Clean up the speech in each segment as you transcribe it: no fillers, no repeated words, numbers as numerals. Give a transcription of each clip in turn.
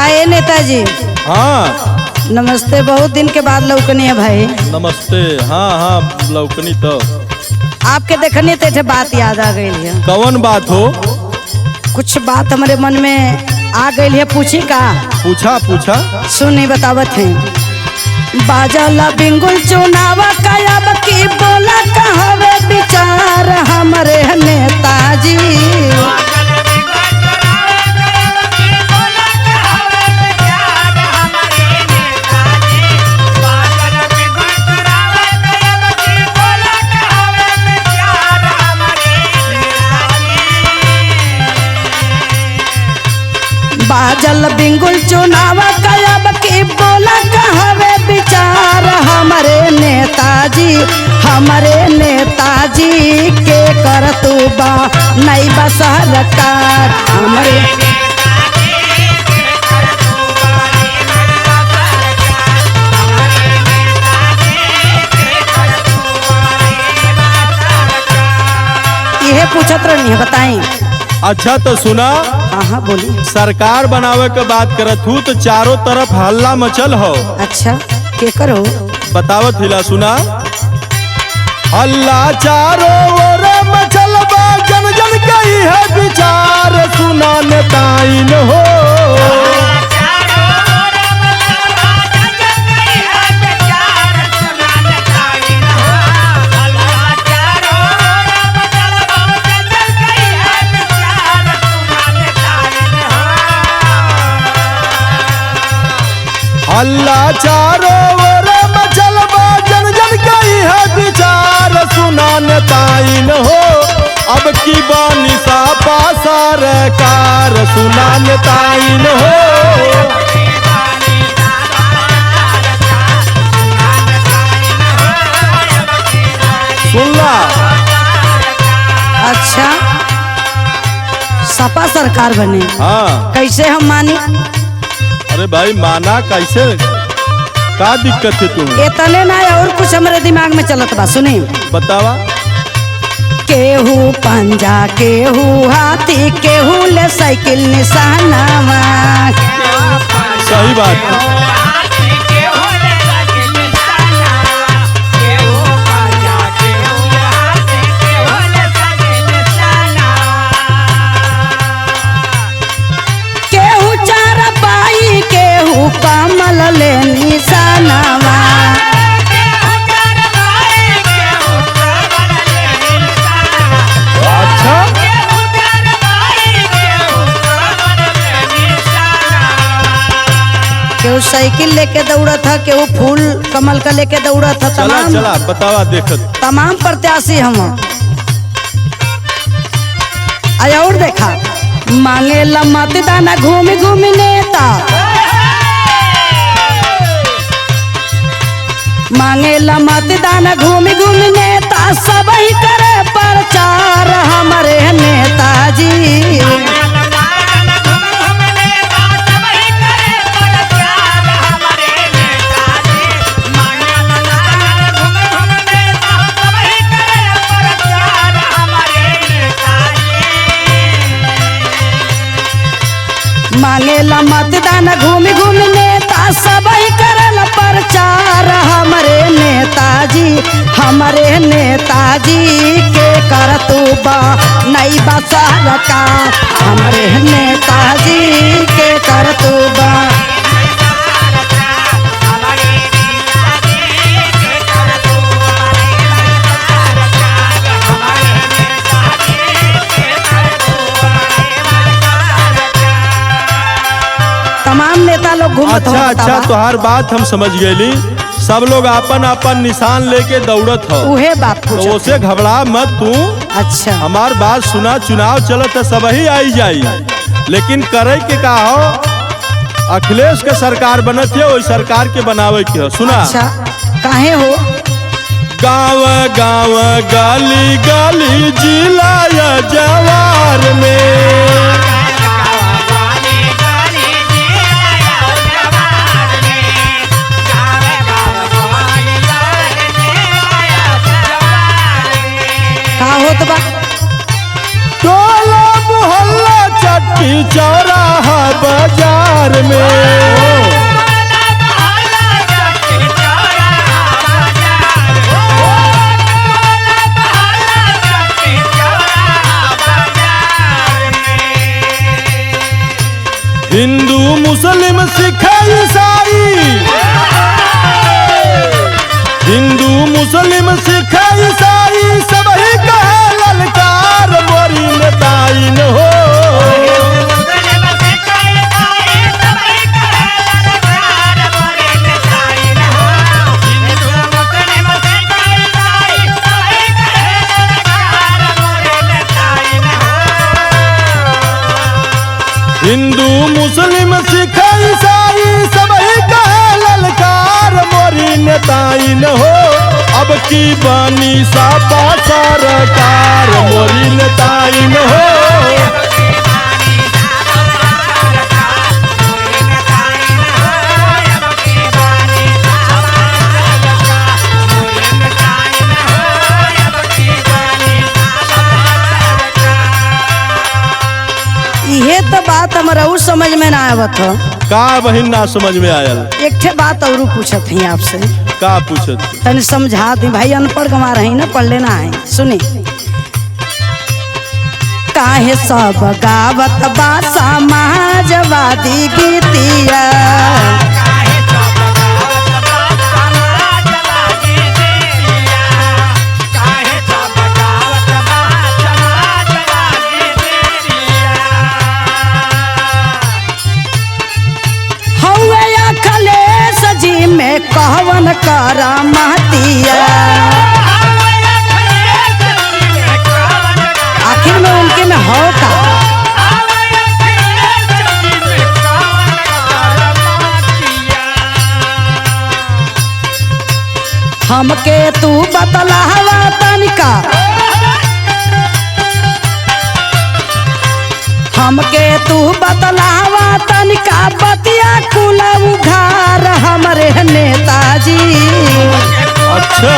काहे नेताजी? हाँ नमस्ते, बहुत दिन के बाद लौकनी है भाई। नमस्ते। हाँ हाँ लौकनी तो आपके देखनी तो बात याद आ गई है। कौन बात हो? कुछ बात हमारे मन में आ गई है, पूछी का? पूछा पूछा। सुनी बतावत है। बाजला बिंगुल चुनावा कायब की बोला कहवे विचार हमारे नेताजी। बाजल बिंगुल चुनावा कायब की बोला कहवे विचार हमारे नेताजी। हमारे नेताजी के करतू बा नहीं बा सरकार हमारे। यह पूछत रही है, बताई। अच्छा तो सुना। हाँ हाँ बोली। सरकार बनावे के बात करत हूँ तो चारों तरफ हल्ला मचल हो। अच्छा के करो? बतावत हिला सुना। हल्ला चारों ओर मचल बा, जन जन कही है विचार सुना नेताइन हो। हल्ला चारों ओर मचल बा, जन जन कही है विचार सुना नेताइन हो। अब की बानी सा सरकार सुना नेताइन हो। सुनला? अच्छा सपा सरकार बने? हाँ। कैसे हम मानी? अरे भाई माना कैसे? का दिक्कत है तुम्हें? इतने ना और कुछ हमारे दिमाग में चलत बा, सुनी। बतावा। केहू पंजा केहू हाथी केहू ले साइकिल निशानावा। सही बात है। केहू चार पाई केहू कमल ले निशानावा। अच्छा केहू साइकिल लेके दौड़ा था, केहू फूल कमल का लेके दौड़ा था। चला तमाम चला बतावा देखत। तमाम प्रत्याशी हम। आया और देखा। मांगे ला मतदाना घूम घूम नेता। मांगे ला मतदाना घूम घूम नेता सब ही करे प्रचार हमारे नेताजी। मांगेला मतदान घूम घूम नेता सब ही करल प्रचार हमारे नेताजी। हमारे नेताजी के करतू बा नहीं बा सरकार हमारे नेताजी के करतू बा। तमाम नेता लोग घूमत। अच्छा अच्छा तुहार बात हम समझ गए। सब लोग अपन अपन निशान लेके दौड़त हो। उहे बात तो पूछत उसे घबरा मत तू। अच्छा हमार बात सुना। चुनाव चलत है सब ही आई जाई, लेकिन करे के का हो? अखिलेश के सरकार बनत है, वही सरकार के बनावे के हो। सुना। अच्छा काहे हो? गाँव गाँव गली गली जिला या जवार में का होत बा? टोला मोहल्ला चट्टी चौराहा बाजार बाजार में। हिंदू मुस्लिम सिख ईसाई, हिंदू मुस्लिम सिख ईसाई सबही कहे ललकार मोरी नेताइन हो। हिंदू मुस्लिम सिख ईसाई सबही कहे ललकार मोरी नेताइन हो। अब की बानी सापा सरकार मोरी नेताइन हो। ये तो बात हमारा उ समझ में ना आवत हो। का बहिन ना समझ में आयल? एक ठे बात और पूछत ही आपसे। का पूछत? तनी समझा दी भाई, अनपढ़ गंवा रही ना, पढ़ लेना है। सुनी, काहे सब गावत बा समाजवादी गीतिया, जी में कहवन करा महतिया। आखिर में उनके में हो का? हमके तू बतलावा तनिका, हमके तू बतलावा तनिका बतिया कुला उघार हमरे नेताजी। अच्छा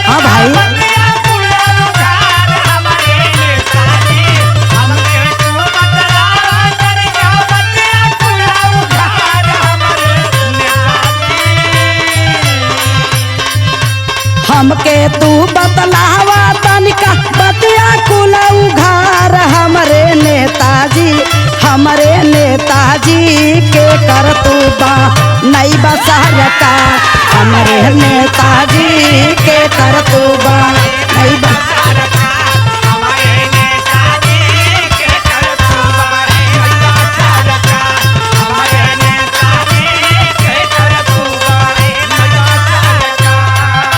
हाँ भाई, हमके तू बतलावा तनिका बतिया कुला उघार हमरे नेताजी, हमरे नेताजी के कर तू बा नई बसरका, हमरे नेताजी के कर तू बा नई बसरका।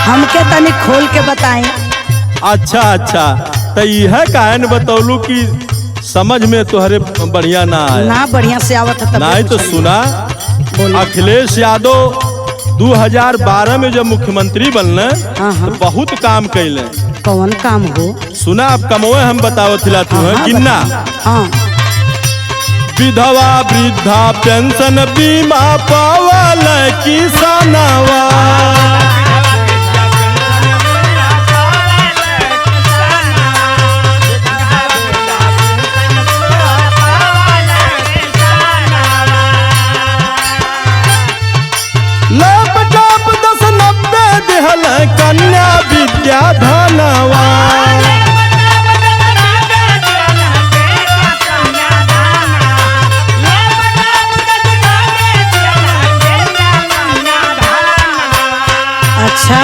हमके तनी खोल के बताएं। अच्छा अच्छा, तो यह काहे बतौलू कि समझ में तोहरे बढ़िया ना आया? ना बढ़िया से आवत है नहीं तो सुना, अखिलेश यादव 2012 में जब मुख्यमंत्री बनले तो बहुत काम कैले। कौन काम हो? सुना, अब कमोए हम बतावत हिला तू है किन्ना। हाँ, विधवा वृद्धा पेंशन बीमा पावल किसानवा, लैपटॉप 1090 दिहल कन्या विद्या धनवा। अच्छा,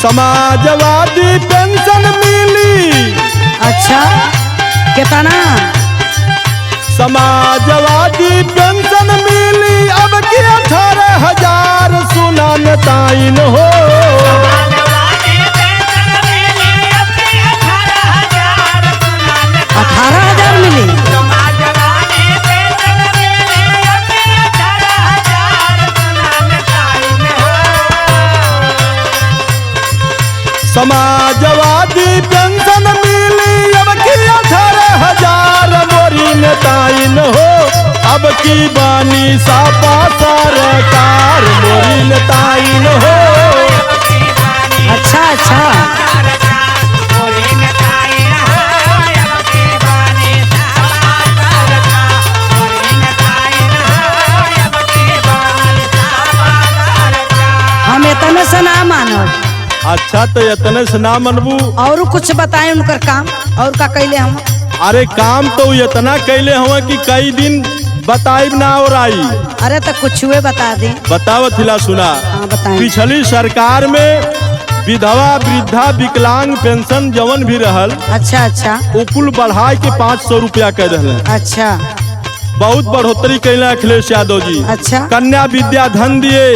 समाजवादी पेंशन मिली। अच्छा, कितना? समाजवादी पेंशन मिली अब की 18,000 सुना नेताइन हो। 18,000 मिली। समाजवादी पेंशन मिली अब की 18,000 मोरी नेताइन हो। अब की बानी सापा सरकार मोरी नेताइन हो। अच्छा अच्छा, अच्छा तो इतने से ना मनबू। और कुछ बताएं उनकर काम और का कैले हम। अरे काम तो इतना कैले हुआ कि कई दिन बताई ना और आई। अरे तो कुछ हुए बता दी। बतावत हिला सुना। हाँ बताएं। पिछली सरकार में विधवा वृद्धा विकलांग पेंशन जवन भी रहल, अच्छा अच्छा वो कुल बढ़ाई के 500 रुपया कह रहे। अच्छा बहुत बढ़ोतरी कैले अखिलेश यादव जी। अच्छा कन्या विद्या धन दिए,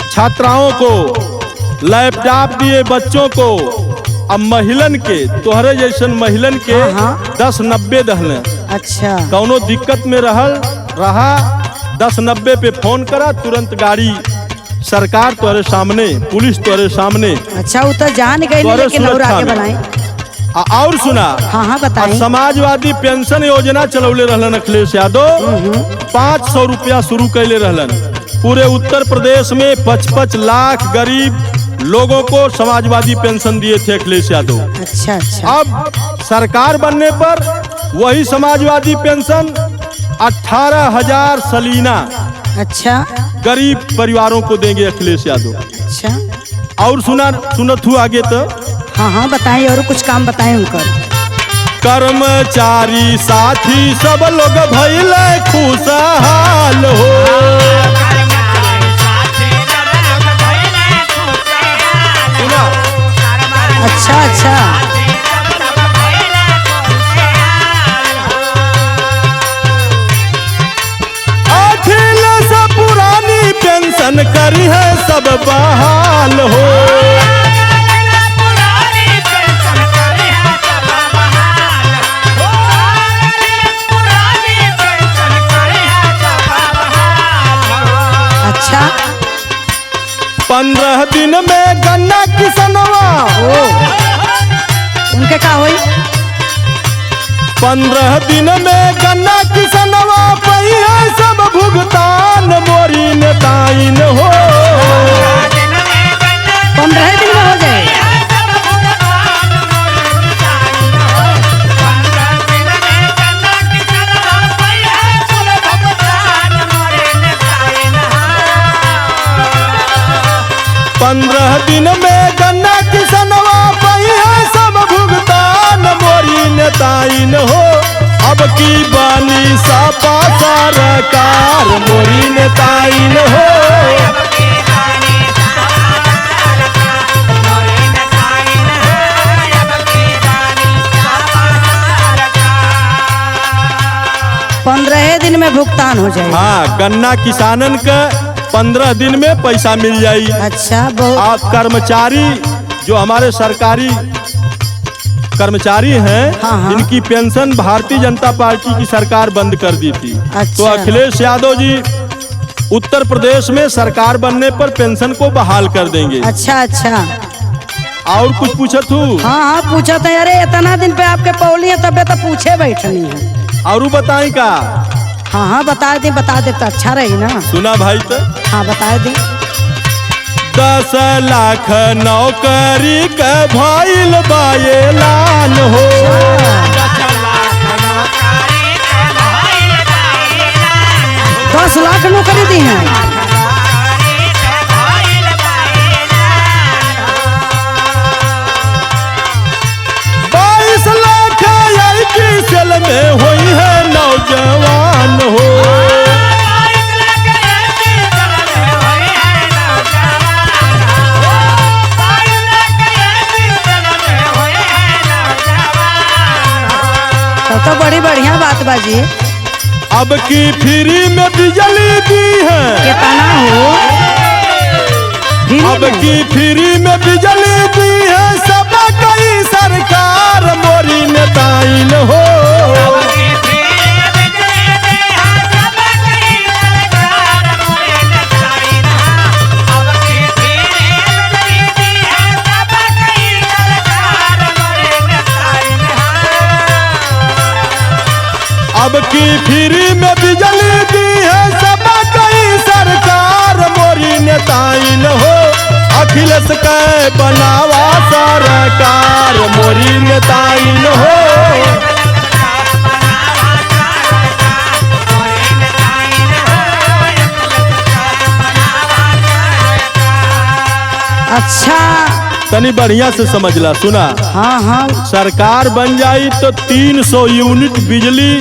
छात्राओं को लैपटॉप दिए, बच्चों को। अब महिलन के तोहरे जैसन महिलन के 10-90 दहले। अच्छा कौनो दिक्कत में रहा 10-90 पे फोन करा, तुरंत गाड़ी सरकार तोहरे सामने, पुलिस तोहरे सामने। अच्छा वो तो जान गए लेकिन और आगे बढ़ाएं। और सुना। हाँ बताएं। समाजवादी पेंशन योजना चलौले रहलन अखिलेश यादव। 500 रुपया शुरू कैले रहलन। पूरे उत्तर प्रदेश में 55 लाख गरीब लोगों को समाजवादी पेंशन दिए थे अखिलेश यादव। अच्छा अच्छा। अब सरकार बनने पर वही समाजवादी पेंशन 18,000 सलीना अच्छा गरीब परिवारों को देंगे अखिलेश यादव। अच्छा और सुनत हूँ आगे तो। हाँ बताएं और कुछ काम बताएं उनकर। कर्मचारी साथी सब लोग भइले खुशहाल हो। अच्छा अच्छा अखिलेश पुरानी पेंशन करी है सब बहाल हो। अच्छा 15 दिन में गन्ना किसनवा। उनके का होई? 15 दिन में गन्ना किसनवा पहिया सब भुगतान मोरी नेताइन हो। 15 दिन में हो जाए। पंद्रह दिन में गन्ना किसनवा पहिया सब भुगतान मोरी नेताइन हो। अब की बानी सापा सरकार मोरी नेताइन हो। दिन में भुगतान हो जाए। हाँ, गन्ना किसानन का 15 दिन में पैसा मिल जाये। अच्छा बहुत। आप कर्मचारी जो हमारे सरकारी कर्मचारी हैं, हाँ। इनकी पेंशन भारतीय जनता पार्टी की सरकार बंद कर दी थी। अच्छा। तो अखिलेश यादव जी उत्तर प्रदेश में सरकार बनने पर पेंशन को बहाल कर देंगे। अच्छा अच्छा। और कुछ पूछत हूँ? हाँ हाँ पूछा था। अरे इतना दिन पे आपके पौली है तब तो पूछे बैठनी है। और बताई का? हाँ हाँ बता दे तो अच्छा रही ना। सुना भाई तो। हाँ बता दे। 10 लाख नौकरी के भइल बा ऐलान हो। 10 लाख नौकरी दी है। 22 लाख सेल में हुई है नौजवान हो। तो बड़ी बढ़िया बात बाजी। अब की फ्री में बिजली दी है। कितना हो? अब की फ्री में बिजली दी है सब कई सरकार मोरी नेताइन हो। अब की फ्री में बिजली दी है सब कई सरकार मोरी नेताइन हो। अखिलेश के बनावा सरकार मोरी नेताइन हो। अच्छा तनी बढ़िया से समझला, सुना। हाँ हाँ सरकार बन जाई तो 300 यूनिट बिजली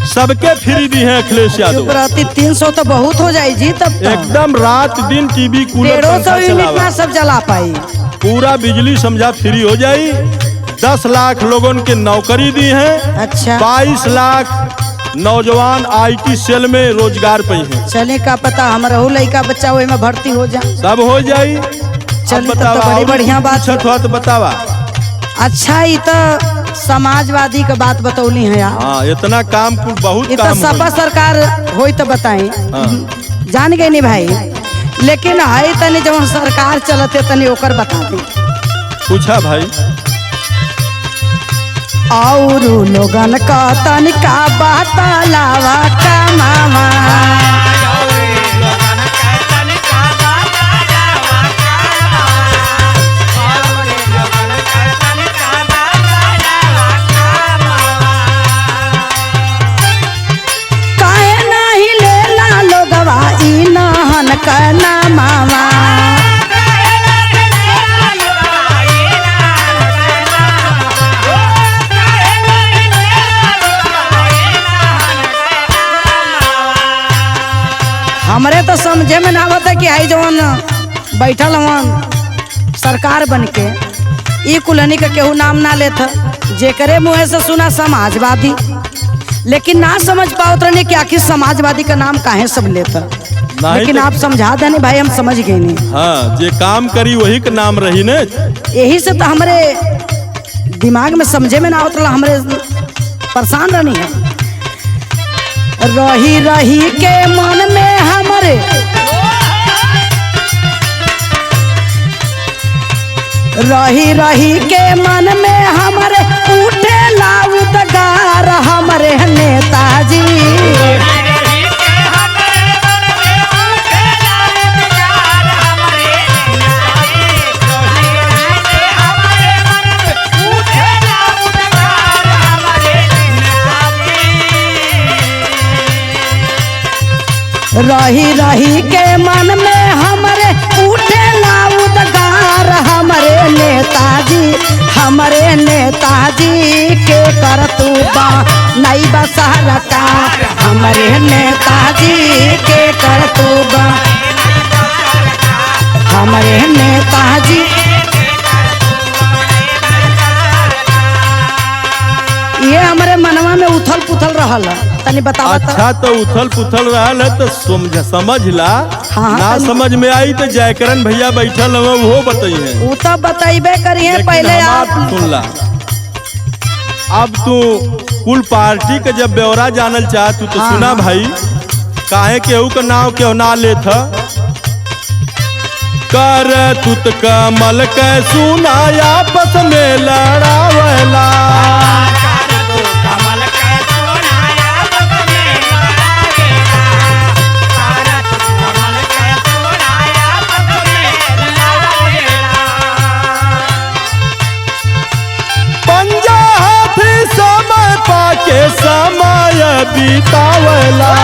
सबके फ्री दी है अखिलेश यादव। प्रति 300 तो बहुत हो जाए जी। तब तो एकदम रात दिन टीवी कूलर 150 यूनिट ना सब जला पाई। पूरा बिजली समझा फ्री हो जाई। 10 लाख लोगों के नौकरी दी है। अच्छा 22 लाख नौजवान IT सेल में रोजगार पाई है। चले का पता हमारा लड़का बच्चा वही में भर्ती हो जाए। सब हो जाई। चलिए तब तो बड़ी बढ़िया बात है। तो बतावा। अच्छा ये तो समाजवादी का बात बतौली है यार। हाँ इतना काम बहुत ये तो काम सपा सरकार होई तो बताई। जान गए नहीं भाई, लेकिन है तनी जब सरकार चलते तनी ओकर बता दी। पूछा भाई। और लोगन का तनिका बतलावा कमावा। मावा हमरे तो समझे में ना आवता कि आई जवन बैठल हवन सरकार बन के ई कुलनी का केहू नाम ना लेता, जेकरे मुँह से सुना समाजवादी, लेकिन ना समझ पाओ तो नहीं कि आखिर समाजवादी का नाम काहे सब लेता। लेकिन तो आप समझा देने भाई, हम समझ गए नहीं। हाँ जे काम करी वही का नाम रही ने। यही से तो हमारे दिमाग में समझे में ना होता, हमारे परेशान रहनी है। रही रही के मन में हमारे रही रही के मन में हमारे उठे लाउदगार हमारे नेताजी। रही रही के मन में हमारे उठे लाउदगार हमारे नेताजी के करतूबा नई बसहरता हमारे नेताजी के करतूबा हमारे नेताजी। ये हमारे मनवा में उथल पुथल रहल तनी बतावा। अच्छा तो उथल पुथल रहल है तो समझ ला। हाँ, ना समझ में आई तो जयकरण भैया बैठल है वो बताइए। वो तो बताइबे करिए पहले आप सुन ला। अब तू कुल पार्टी के जब ब्यौरा जानल चाह तू तो सुना भाई। काहे केहू का नाम क्यों ना लेथ कर तुत कमल के सुना आपस में लड़ावला। के समय बीतावला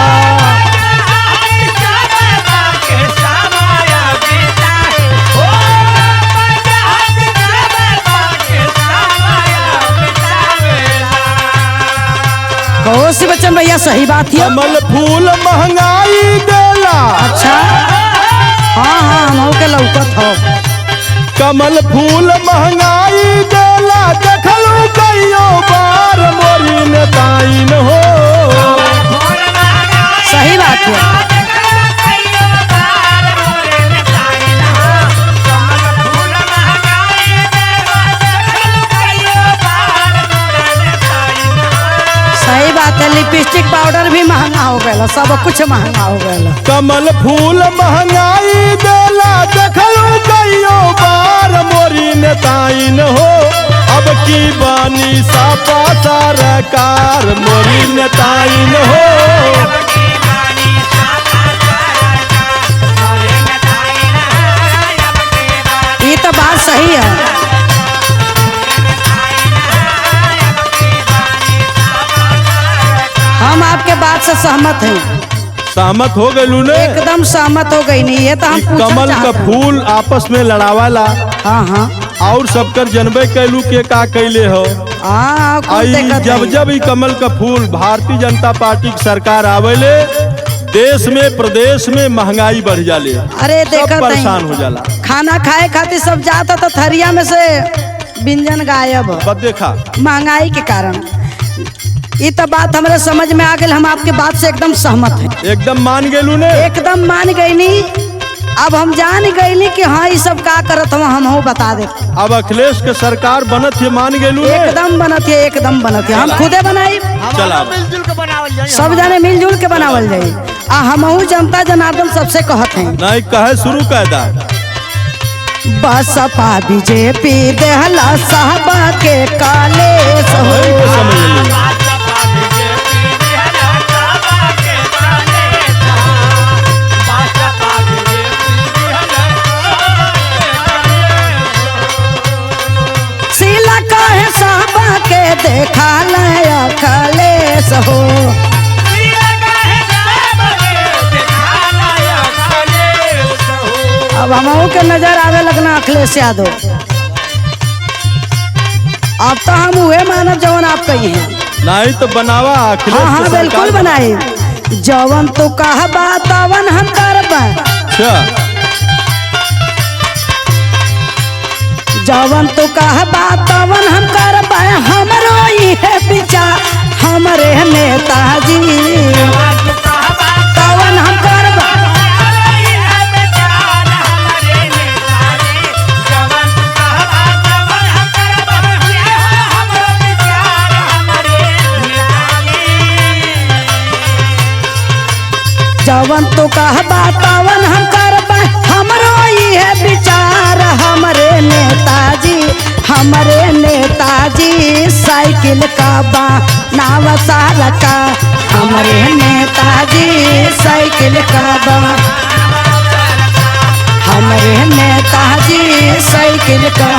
कौन बच्चन भैया सही बात है। कमल फूल महंगाई देला। अच्छा हाँ हाँ हम के लौकत हो। कमल फूल महंगाई देला देखलू कहियो बार मोरी नेताइन हो। सही बात है। सही बात है। लिपस्टिक पाउडर भी महंगा हो गया, सब कुछ महंगा हो गया। कमल फूल महंगाई देला देखलू कहियो बार मोरी नेताइन हो। अब की बानी सापा सरकार मोरी नेताइन हो। ये तो बात सही है। हम आपके बात से सहमत हैं। सहमत हो गए ने? एकदम सहमत हो गई। नहीं है तो हम कमल का फूल आपस में लड़ावाला। हाँ हाँ और सबकर जनबे कैलू के का कैले हो। हाँ कुल आई देखत जब हई। जब ई कमल का फूल भारतीय जनता पार्टी की सरकार आवेले देश में प्रदेश में महंगाई बढ़ जाले, अरे सब देखत परेशान हई। हो जाला। खाना खाए खातिर सब जाता तो थरिया में से व्यंजन गायब बस देखा महंगाई के कारण। ये तो बात हमारे समझ में आ गई, हम आपके बात से एकदम सहमत हैं। एकदम मान गेलू ने। एकदम मान गईनी। अब हम जान गईनी कि हाँ ये सब का करत हम बता दे। अब अखिलेश के सरकार बनत है, मान गेलू ने। एकदम बनत है, एकदम बनत है। हम खुदे बनाई, चला सब जाने मिलजुल के बनावल जाई। आ हमहू जनता जनार्दन सबसे कहत हैं नहीं कहे शुरू कर दा। बसपा बीजेपी देहला साहबा के काले वही तो समझ ली। सीला कहे साहबा के देखा लया कलेस हो। अब हमहू के नजर आवे लगना अखिलेश यादव। अब तो हम हुए मानव जवन आप कही हैं। नहीं तो बनावा अखिलेश हाँ हाँ के बिल्कुल सरकार बनाए। जवन तो कहबा तवन हम करबा, अच्छा जवन तो कहबा तवन हम करबा। हमरो ये विचार हमरे नेताजी तवन हम करबा। जवन तो कहबा तवन हम करबा। हमरो ये विचार हमरे नेताजी, हमरे नेताजी साइकिल का बा नाव सारा का। हमरे नेताजी साइकिल का बा, हमरे नेताजी साइकिल का।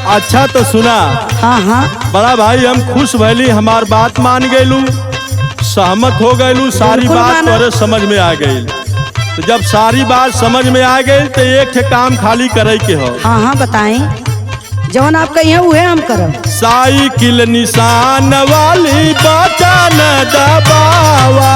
अच्छा तो सुना। हाँ हाँ बड़ा भाई हम खुश भैली, हमार बात मान गयलू, सहमत हो गयलू, सारी बिल्कुल बात माना। तोरे समझ में आ गई। तो जब सारी बात समझ में आ गई तो एक ठे काम खाली करे के हो। हाँ हाँ बताएं, जवन आप कहिए उहे हम करब। साइकिल निशान वाली बटन दबावा।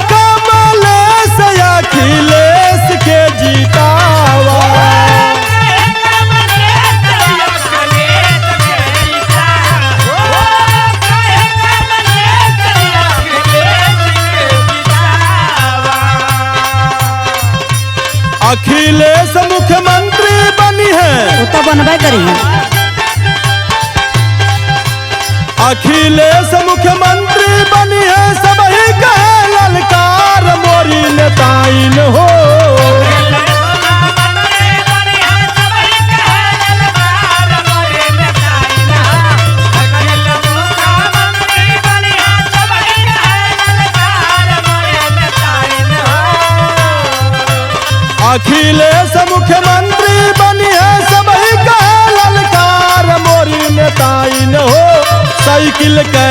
कमलेश अखिलेश के जीतावा। अखिलेश मुख्यमंत्री बनी है, वो तो बनबे करी है। अखिलेश मुख्यमंत्री बनी है, सब ही कहे ललकार मोरी नेताइन हो। अखिलेश मुख्यमंत्री बनी है, सब ही कहे ललकार मोरी नेताइन हो। साइकिल के